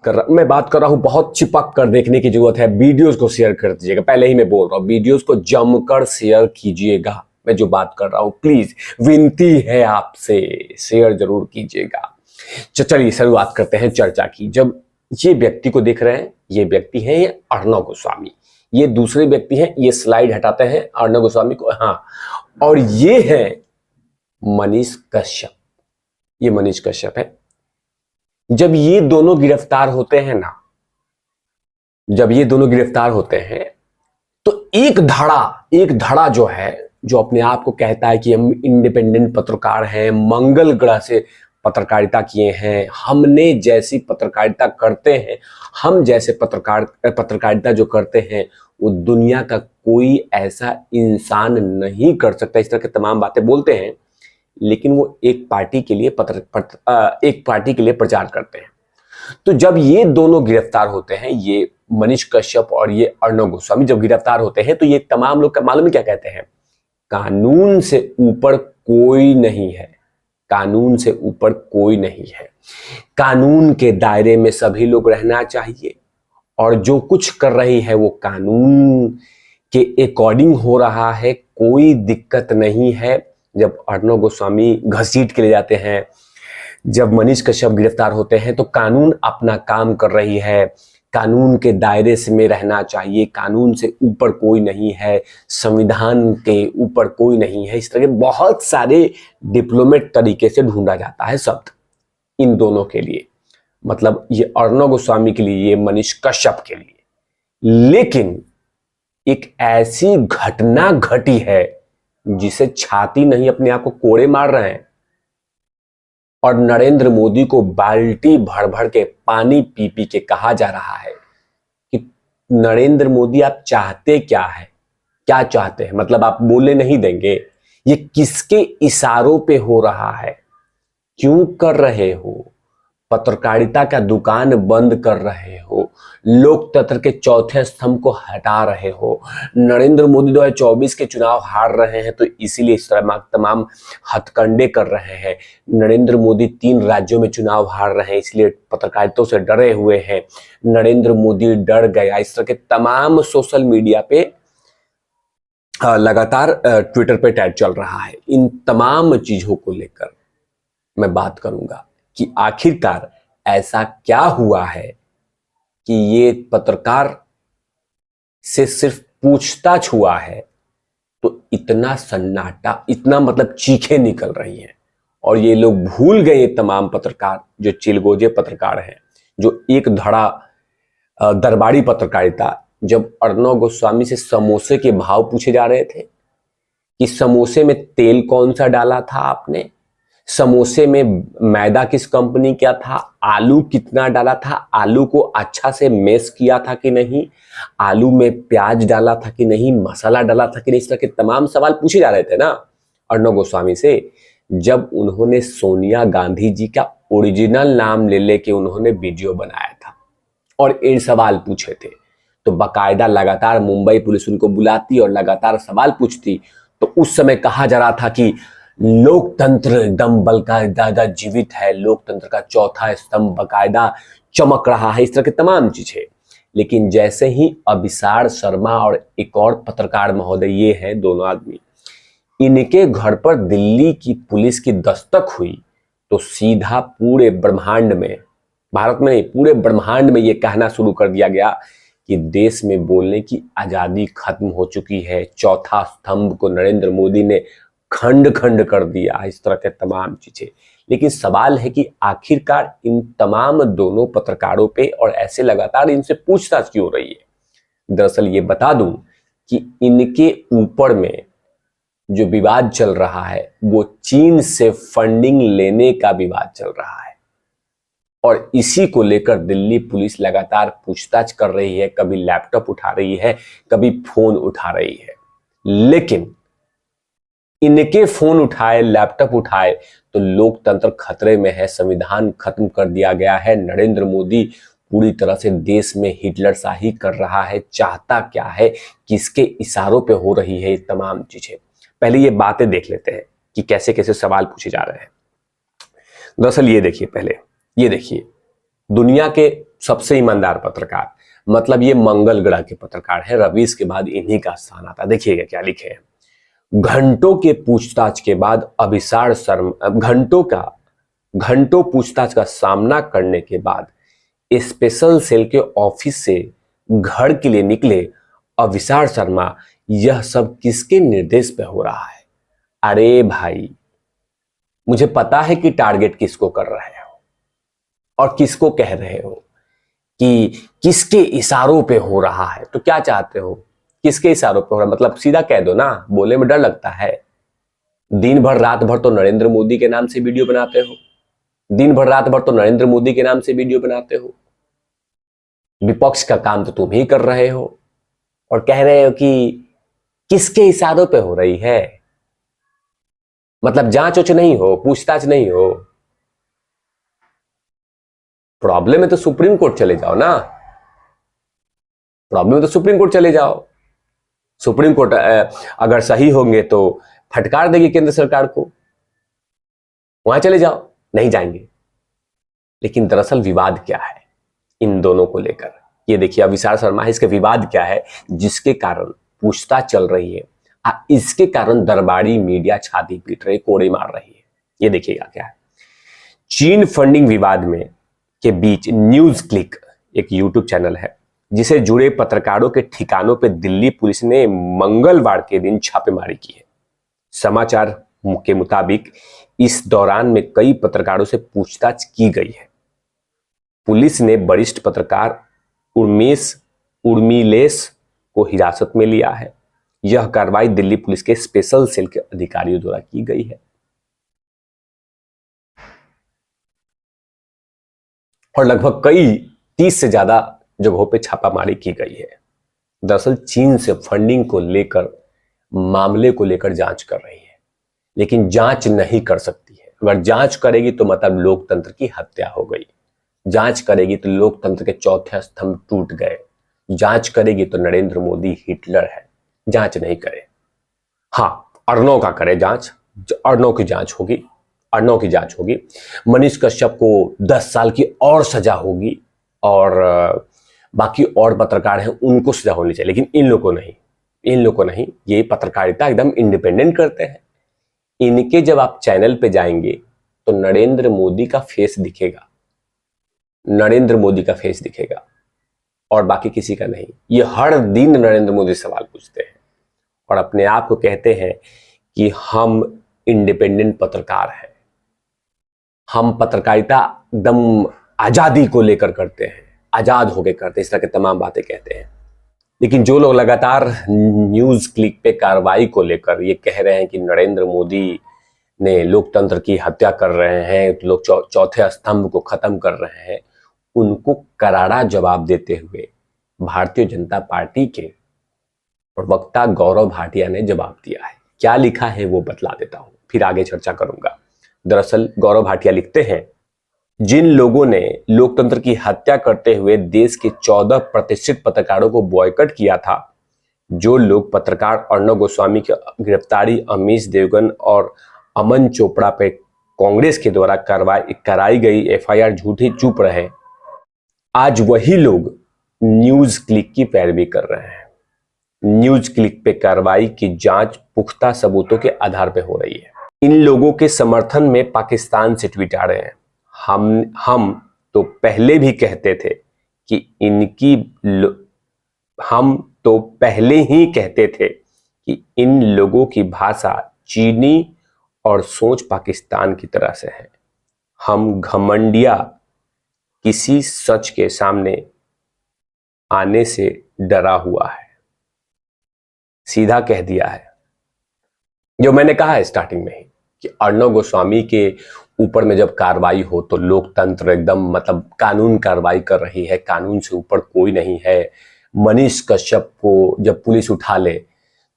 मैं बात कर रहा हूं, बहुत चिपक कर देखने की जरूरत है। वीडियोस को शेयर कर दीजिएगा, पहले ही मैं बोल रहा हूं, वीडियोस को जमकर शेयर कीजिएगा। मैं जो बात कर रहा हूं, प्लीज विनती है आपसे, शेयर जरूर कीजिएगा। चलिए शुरुआत करते हैं चर्चा की। जब ये व्यक्ति को देख रहे हैं, ये व्यक्ति है अर्णव गोस्वामी। ये दूसरे व्यक्ति हैं, ये स्लाइड हटाते हैं अर्णव गोस्वामी को, हाँ, और ये है मनीष कश्यप। ये मनीष कश्यप है। जब ये दोनों गिरफ्तार होते हैं ना, जब ये दोनों गिरफ्तार होते हैं तो एक धड़ा जो है, जो अपने आप को कहता है कि हम इंडिपेंडेंट पत्रकार हैं, मंगल ग्रह से पत्रकारिता किए हैं, हमने जैसी पत्रकारिता करते हैं, हम जैसे पत्रकारिता जो करते हैं वो दुनिया का कोई ऐसा इंसान नहीं कर सकता, इस तरह की तमाम बातें बोलते हैं। लेकिन वो एक पार्टी के लिए प्रचार करते हैं। तो जब ये दोनों गिरफ्तार होते हैं, ये मनीष कश्यप और ये अर्णव गोस्वामी जब गिरफ्तार होते हैं, तो ये तमाम लोग मालूम है क्या कहते हैं? कानून से ऊपर कोई नहीं है, कानून से ऊपर कोई नहीं है, कानून के दायरे में सभी लोग रहना चाहिए, और जो कुछ कर रही है वो कानून के अकॉर्डिंग हो रहा है, कोई दिक्कत नहीं है। जब अर्णव गोस्वामी घसीट के ले जाते हैं, जब मनीष कश्यप गिरफ्तार होते हैं, तो कानून अपना काम कर रही है, कानून के दायरे से में रहना चाहिए, कानून से ऊपर कोई नहीं है, संविधान के ऊपर कोई नहीं है। इस तरह के बहुत सारे डिप्लोमेट तरीके से ढूंढा जाता है शब्द इन दोनों के लिए, मतलब ये अर्णव गोस्वामी के लिए, ये मनीष कश्यप के लिए। लेकिन एक ऐसी घटना घटी है जिसे छाती नहीं, अपने आप को कोड़े मार रहे हैं, और नरेंद्र मोदी को बाल्टी भर भर के पानी पी पी के कहा जा रहा है कि नरेंद्र मोदी आप चाहते क्या है, क्या चाहते हैं, मतलब आप बोले नहीं देंगे। ये किसके इशारों पे हो रहा है, क्यों कर रहे हो? पत्रकारिता का दुकान बंद कर रहे हो, लोकतंत्र के चौथे स्तंभ को हटा रहे हो। नरेंद्र मोदी 2024 के चुनाव हार रहे हैं, तो इसीलिए इस तरह तमाम हथकंडे कर रहे हैं। नरेंद्र मोदी 3 राज्यों में चुनाव हार रहे हैं, इसलिए पत्रकारिता से डरे हुए हैं। नरेंद्र मोदी डर गया, इस तरह के तमाम सोशल मीडिया पे लगातार ट्विटर पे टैग चल रहा है। इन तमाम चीजों को लेकर मैं बात करूंगा कि आखिरकार ऐसा क्या हुआ है कि ये पत्रकार से सिर्फ पूछताछ हुआ है तो इतना सन्नाटा, इतना मतलब चीखें निकल रही हैं, और ये लोग भूल गए, तमाम पत्रकार जो चिलगोजे पत्रकार हैं, जो एक धड़ा दरबारी पत्रकारिता। जब अर्णव गोस्वामी से समोसे के भाव पूछे जा रहे थे कि समोसे में तेल कौन सा डाला था आपने, समोसे में मैदा किस कंपनी का था, आलू कितना डाला था, आलू को अच्छा से मैश किया था कि नहीं, आलू में प्याज डाला था कि नहीं, मसाला डाला था कि नहीं, इस तरह के तमाम सवाल पूछे जा रहे थे ना अर्णव गोस्वामी से। जब उन्होंने सोनिया गांधी जी का ओरिजिनल नाम ले लेके उन्होंने वीडियो बनाया था और इन सवाल पूछे थे, तो बाकायदा लगातार मुंबई पुलिस उनको बुलाती और लगातार सवाल पूछती। तो उस समय कहा जा रहा था कि लोकतंत्र एकदम बकायदा जीवित है, लोकतंत्र का चौथा स्तंभ बकायदा चमक रहा है, इस तरह की तमाम चीजें। लेकिन जैसे ही अभिसार शर्मा और एक और पत्रकार महोदय, ये हैं दोनों आदमी, इनके घर पर दिल्ली की पुलिस की दस्तक हुई, तो सीधा पूरे ब्रह्मांड में, भारत में नहीं पूरे ब्रह्मांड में ये कहना शुरू कर दिया गया कि देश में बोलने की आजादी खत्म हो चुकी है, चौथा स्तंभ को नरेंद्र मोदी ने खंड खंड कर दिया, इस तरह के तमाम चीजें। लेकिन सवाल है कि आखिरकार इन तमाम दोनों पत्रकारों पे और ऐसे लगातार इनसे पूछताछ क्यों हो रही है? दरअसल ये बता दूं कि इनके ऊपर में जो विवाद चल रहा है वो चीन से फंडिंग लेने का विवाद चल रहा है, और इसी को लेकर दिल्ली पुलिस लगातार पूछताछ कर रही है, कभी लैपटॉप उठा रही है, कभी फोन उठा रही है। लेकिन इनके फोन उठाए, लैपटॉप उठाए तो लोकतंत्र खतरे में है, संविधान खत्म कर दिया गया है, नरेंद्र मोदी पूरी तरह से देश में हिटलर शाही कर रहा है, चाहता क्या है, किसके इशारों पे हो रही है ये तमाम चीजें। पहले ये बातें देख लेते हैं कि कैसे कैसे सवाल पूछे जा रहे हैं। दरअसल ये देखिए, पहले ये देखिए, दुनिया के सबसे ईमानदार पत्रकार, मतलब ये मंगल ग्रह के पत्रकार हैं। रवीश के बाद इन्हीं का स्थान आता। देखिएगा क्या लिखे हैं। घंटों के पूछताछ के बाद अभिसार शर्मा, घंटों पूछताछ का सामना करने के बाद स्पेशल सेल के ऑफिस से घर के लिए निकले अभिसार शर्मा। यह सब किसके निर्देश पे हो रहा है? अरे भाई, मुझे पता है कि टारगेट किसको कर रहे हो और किसको कह रहे हो कि किसके इशारों पे हो रहा है। तो क्या चाहते हो? किसके इशारों पे हो रहा है? मतलब सीधा कह दो ना, बोलने में डर लगता है। दिन भर रात भर तो नरेंद्र मोदी के नाम से वीडियो बनाते हो, दिन भर रात भर तो नरेंद्र मोदी के नाम से वीडियो बनाते हो। विपक्ष का काम तो तुम ही कर रहे हो और कह रहे हो कि किसके इशारों पे हो रही है। मतलब जांच उच नहीं हो, पूछताछ नहीं हो। प्रॉब्लम है तो सुप्रीम कोर्ट चले जाओ ना, प्रॉब्लम है तो सुप्रीम कोर्ट चले जाओ। सुप्रीम कोर्ट अगर सही होंगे तो फटकार देगी केंद्र सरकार को, वहां चले जाओ। नहीं जाएंगे। लेकिन दरअसल विवाद क्या है इन दोनों को लेकर? ये देखिए, अभिसार शर्मा है, इसके विवाद क्या है जिसके कारण पूछताछ चल रही है। इसके कारण दरबारी मीडिया छाती पीट रही, कोड़े मार रही है। ये देखिएगा क्या है। चीन फंडिंग विवाद में के बीच न्यूज क्लिक एक यूट्यूब चैनल है जिसे जुड़े पत्रकारों के ठिकानों पर दिल्ली पुलिस ने मंगलवार के दिन छापेमारी की है। समाचार के मुताबिक इस दौरान में कई पत्रकारों से पूछताछ की गई है। पुलिस ने वरिष्ठ पत्रकार उर्मिलेश को हिरासत में लिया है। यह कार्रवाई दिल्ली पुलिस के स्पेशल सेल के अधिकारियों द्वारा की गई है और लगभग कई 30 से ज्यादा जगहों पे छापामारी की गई है। दरअसल चीन से फंडिंग को लेकर, मामले को लेकर जांच कर रही है, लेकिन जांच नहीं कर सकती है। अगर जांच करेगी तो मतलब लोकतंत्र की हत्या हो गई। जांच करेगी तो लोकतंत्र के चौथे स्तंभ टूट गए। जांच करेगी तो नरेंद्र मोदी हिटलर है। जांच नहीं करे। हाँ, अर्णव का करे जांच, अर्णव की जांच होगी, अर्णव की जांच होगी। मनीष कश्यप को 10 साल की और सजा होगी और बाकी और पत्रकार हैं उनको सजा होनी चाहिए, लेकिन इन लोगों को नहीं, इन लोगों को नहीं। ये पत्रकारिता एकदम इंडिपेंडेंट करते हैं। इनके जब आप चैनल पे जाएंगे तो नरेंद्र मोदी का फेस दिखेगा, नरेंद्र मोदी का फेस दिखेगा और बाकी किसी का नहीं। ये हर दिन नरेंद्र मोदी सवाल पूछते हैं और अपने आप को कहते हैं कि हम इंडिपेंडेंट पत्रकार हैं, हम पत्रकारिता एकदम आजादी को लेकर करते हैं, आजाद होकर करते हैं, इस तरह के तमाम बातें कहते हैं। लेकिन जो लोग लगातार न्यूज क्लिक पे कार्रवाई को लेकर ये कह रहे हैं कि नरेंद्र मोदी ने लोकतंत्र की हत्या कर रहे हैं, लोग चौथे स्तंभ को खत्म कर रहे हैं, उनको करारा जवाब देते हुए भारतीय जनता पार्टी के प्रवक्ता गौरव भाटिया ने जवाब दिया है। क्या लिखा है वो बतला देता हूं, फिर आगे चर्चा करूंगा। दरअसल गौरव भाटिया लिखते हैं, जिन लोगों ने लोकतंत्र की हत्या करते हुए देश के 14 प्रतिष्ठित पत्रकारों को बॉयकॉट किया था, जो लोग पत्रकार अर्णव गोस्वामी की गिरफ्तारी, अमीश देवगन और अमन चोपड़ा पे कांग्रेस के द्वारा कराई गई एफआईआर झूठी चुप रहे, आज वही लोग न्यूज क्लिक की पैरवी कर रहे हैं। न्यूज क्लिक पे कार्रवाई की जांच पुख्ता सबूतों के आधार पर हो रही है। इन लोगों के समर्थन में पाकिस्तान से ट्वीट आ रहे हैं। हम तो पहले भी कहते थे कि हम तो पहले ही कहते थे कि इन लोगों की भाषा चीनी और सोच पाकिस्तान की तरह से है। हम घमंडिया किसी सच के सामने आने से डरा हुआ है। सीधा कह दिया है जो मैंने कहा है स्टार्टिंग में ही कि अर्णव गोस्वामी के ऊपर में जब कार्रवाई हो तो लोकतंत्र एकदम मतलब कानून कार्रवाई कर रही है, कानून से ऊपर कोई नहीं है। मनीष कश्यप को जब पुलिस उठा ले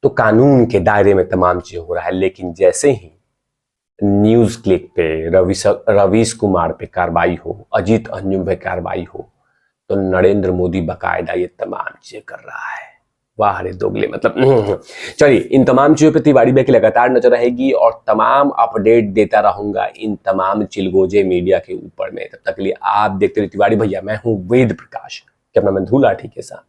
तो कानून के दायरे में तमाम चीजें हो रहा है। लेकिन जैसे ही न्यूज क्लिक पे रवीश कुमार पे कार्रवाई हो, अजीत अंजुम पे कार्रवाई हो, तो नरेंद्र मोदी बाकायदा ये तमाम चीजें कर रहा है। वाह रे दोगले, मतलब चलिए, इन तमाम चीजों पे तिवारी भैया की लगातार नजर रहेगी और तमाम अपडेट देता रहूंगा इन तमाम चिलगोजे मीडिया के ऊपर में। तब तक के लिए आप देखते रहिए तिवारी भैया, मैं हूं वेद प्रकाश, कि अपना मैं धूल लाठी के साथ।